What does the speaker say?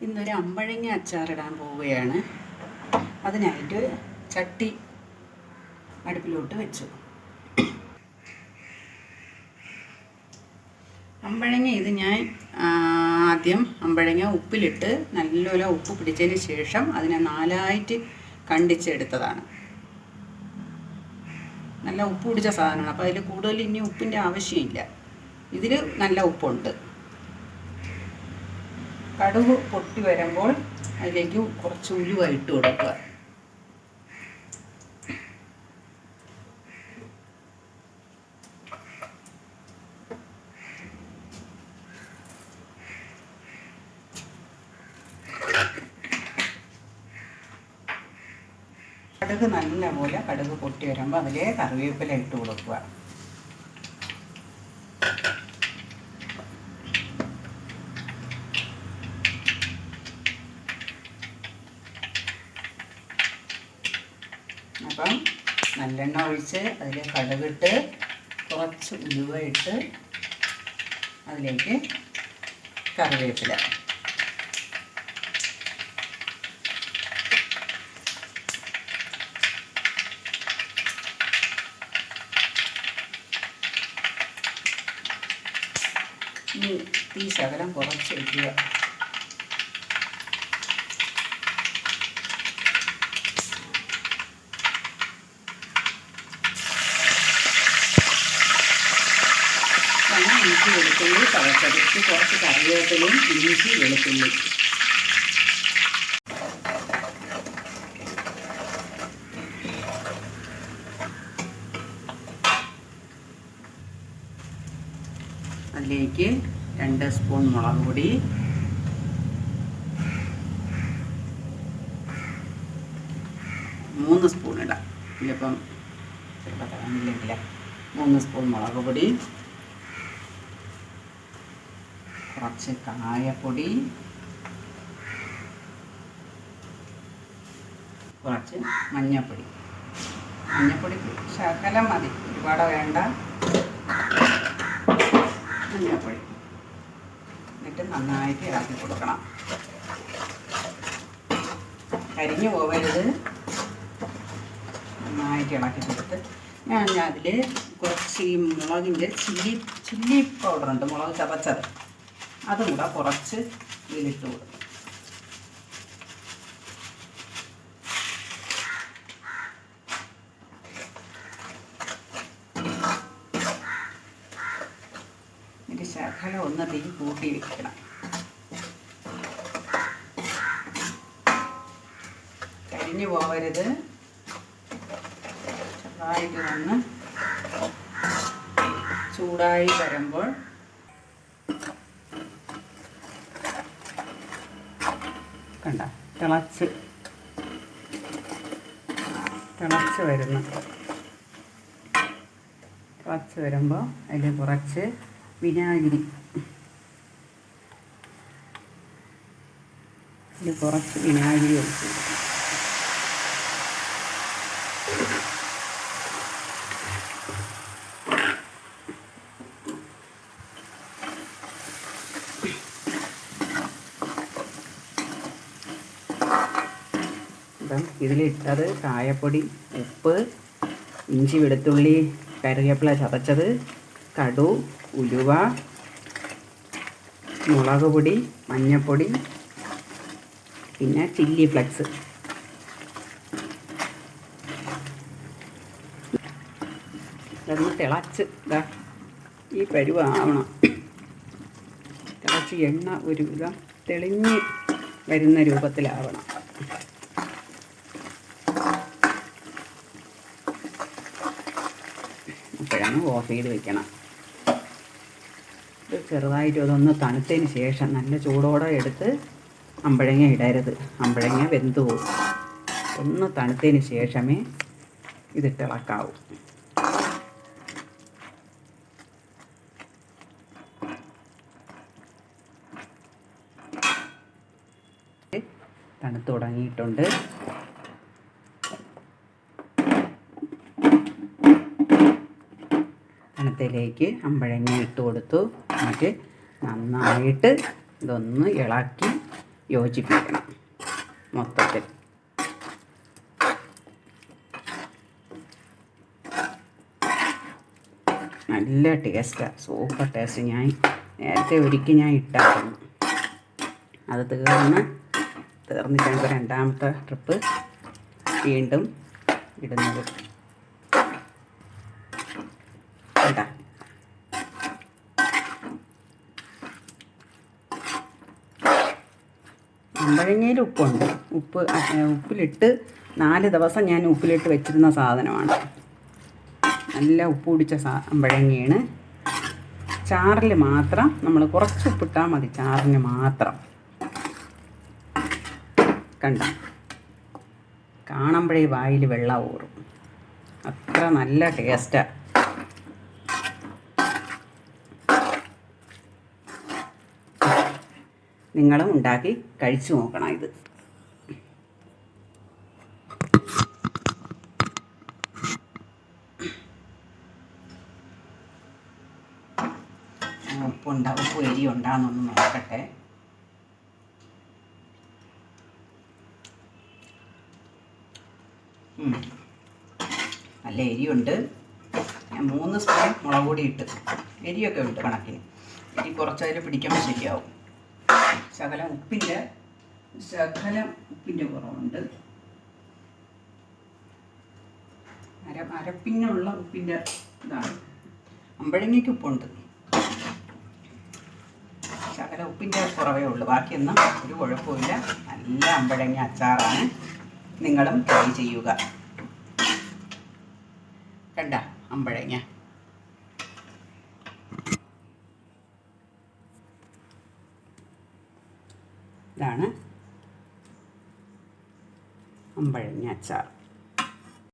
ഇന്നൊരു അമ്പഴങ്ങ അച്ചാറിടാൻ പോവുകയാണ്. അതിനായിട്ട് ചട്ടി അടുപ്പിലോട്ട് വെച്ചു. അമ്പഴങ്ങ ഇത് ഞാൻ ആദ്യം അമ്പഴങ്ങ ഉപ്പിലിട്ട് നല്ലപോലെ ഉപ്പ് പിടിച്ചതിന് ശേഷം അതിനെ നാലായിട്ട് കണ്ടിച്ചെടുത്തതാണ്. നല്ല ഉപ്പ് പിടിച്ച സാധനമാണ്. അപ്പോൾ അതിൽ കൂടുതൽ ഇനി ഉപ്പിൻ്റെ ആവശ്യമില്ല. ഇതിൽ നല്ല ഉപ്പുണ്ട്. കടുക് പൊട്ടി വരുമ്പോൾ അതിലേക്ക് കുറച്ച് ഉലുവ ഇട്ട് കൊടുക്കുക. കടുക് നല്ലപോലെ കടുക് പൊട്ടി വരുമ്പോൾ അതിലെ കറിവേപ്പില ഇട്ട് കൊടുക്കുക. അപ്പം നല്ലെണ്ണ ഒഴിച്ച് അതിൽ കടുകിട്ട് കുറച്ച് ഉലുവ ഇട്ട് അതിലേക്ക് കറിവേപ്പില, തീ ശകലം കുറച്ച് വയ്ക്കുക. ഇഞ്ചി വെളുത്തുള്ളി ചതച്ചരച്ച് കുറച്ച് കറിവേപ്പിലയും ഇഞ്ചി വെളുത്തുള്ളി അതിലേക്ക് 2 സ്പൂൺ മുളക് പൊടി, 3 സ്പൂൺ ഇടാം. ഇതിലിപ്പം ചിലപ്പോൾ തരാനില്ലെങ്കിൽ 3 സ്പൂൺ മുളക് പൊടി, കുറച്ച് കായപ്പൊടി, കുറച്ച് മഞ്ഞൾപ്പൊടി. മഞ്ഞൾപ്പൊടി ശകലം മതി, ഒരുപാട് വേണ്ട. മഞ്ഞൾപ്പൊടി എന്നിട്ട് നന്നായിട്ട് ഇളക്കി കൊടുക്കണം. കരിഞ്ഞു പോകരുത്. നന്നായിട്ട് ഇളക്കി കൊടുത്ത് ഞാൻ അതിൽ കുറച്ച് ഈ മുളകിൻ്റെ ചില്ലി പൗഡറുണ്ട്, മുളക് ചതച്ചത്, അതും കൂടെ കുറച്ച് ഇതിലിട്ട് കൊടുക്കും. ഇത് ശകലം ഒന്ന് തീ കൂട്ടി വെക്കണം. കരിഞ്ഞു പോകരുത്. ചെറുതായിട്ട് വന്ന് ചൂടായി വരുമ്പോൾ കണ്ട തിളച്ച് വരുമ്പോൾ അതിൽ കുറച്ച് വിനാഗിരി, ഒഴിച്ചു. ഇതിലിട്ടത് കായപ്പൊടി, ഉപ്പ്, ഇഞ്ചി വെളുത്തുള്ളി കറിവേപ്പില ചതച്ചത്, കടു, ഉലുവ, മുളക് പൊടി, മഞ്ഞൾപ്പൊടി, പിന്നെ ചില്ലി ഫ്ലെക്സ്. ഇതൊന്ന് തിളച്ച് ഈ പരുവാവണം. തിളച്ച് എണ്ണ ഒരു വിധം തെളിഞ്ഞ് വരുന്ന രൂപത്തിലാവണം. അപ്പോഴാണ് ഓഫ് ചെയ്ത് വെക്കണം. ഇത് ചെറുതായിട്ട് അതൊന്ന് തണുത്തതിന് ശേഷം നല്ല ചൂടോടെ എടുത്ത് അമ്പഴങ്ങ ഇടരുത്. അമ്പഴങ്ങ വെന്ത് പോകും. ഒന്ന് തണുത്തതിന് ശേഷമേ ഇതിട്ട് ഇളക്കാവൂ. തണുത്ത് തുടങ്ങിയിട്ടുണ്ട്. തണുത്തയിലേക്ക് അമ്പഴങ്ങ ഇട്ട് കൊടുത്തു. എന്നിട്ട് നന്നായിട്ട് ഇതൊന്ന് ഇളക്കി യോജിപ്പിക്കണം മൊത്തത്തിൽ. നല്ല ടേസ്റ്റാണ്, സൂപ്പർ ടേസ്റ്റ്. ഞാൻ നേരത്തെ ഒരിക്കൽ ഞാൻ ഇട്ടായിരുന്നു, അത് തീർന്നിട്ടാണ് രണ്ടാമത്തെ ട്രിപ്പ് വീണ്ടും ഇടുന്നത്. കേട്ടാ, അമ്പഴങ്ങയിൽ ഉപ്പുണ്ട്. ഉപ്പിലിട്ട് 4 ദിവസം ഞാൻ ഉപ്പിലിട്ട് വെച്ചിരുന്ന സാധനമാണ്. നല്ല ഉപ്പ് പിടിച്ച അമ്പഴങ്ങയാണ്. ചാറിൽ മാത്രം നമ്മൾ കുറച്ച് ഉപ്പിട്ടാൽ മതി, ചാറിന് മാത്രം. കണ്ട, കാണുമ്പോഴേ വായിൽ വെള്ളം ഊറും, അത്ര നല്ല ടേസ്റ്റാണ്. നിങ്ങളും ഉണ്ടാക്കി കഴിച്ചു നോക്കണം ഇത്. ഉപ്പ് എരി ഉണ്ടാകുന്നൊന്ന് നോക്കട്ടെ. നല്ല എരിയുണ്ട്. ഞാൻ 3 സ്പൂൺ മുളക് പൊടി ഇട്ട്, എരിയൊക്കെ ഉണ്ട് കണക്കിന്. എരി കുറച്ചതിൽ പിടിക്കുമ്പോൾ ശരിയാവും. ശകലം ഉപ്പിൻ്റെ കുറവുണ്ട്. അരപ്പിനുള്ള ഉപ്പിൻ്റെ ഇതാണ്. അമ്പഴങ്ങയ്ക്ക് ഉപ്പുണ്ട്, ശകലം ഉപ്പിൻ്റെ കുറവേ ഉള്ളൂ. ബാക്കിയൊന്നും ഒരു കുഴപ്പമില്ല. നല്ല അമ്പഴങ്ങ അച്ചാറാണ്. നിങ്ങളും ട്രൈ ചെയ്യുക. കണ്ട അമ്പഴങ്ങ, ഇതാണ് അമ്പഴങ്ങ അച്ചാർ.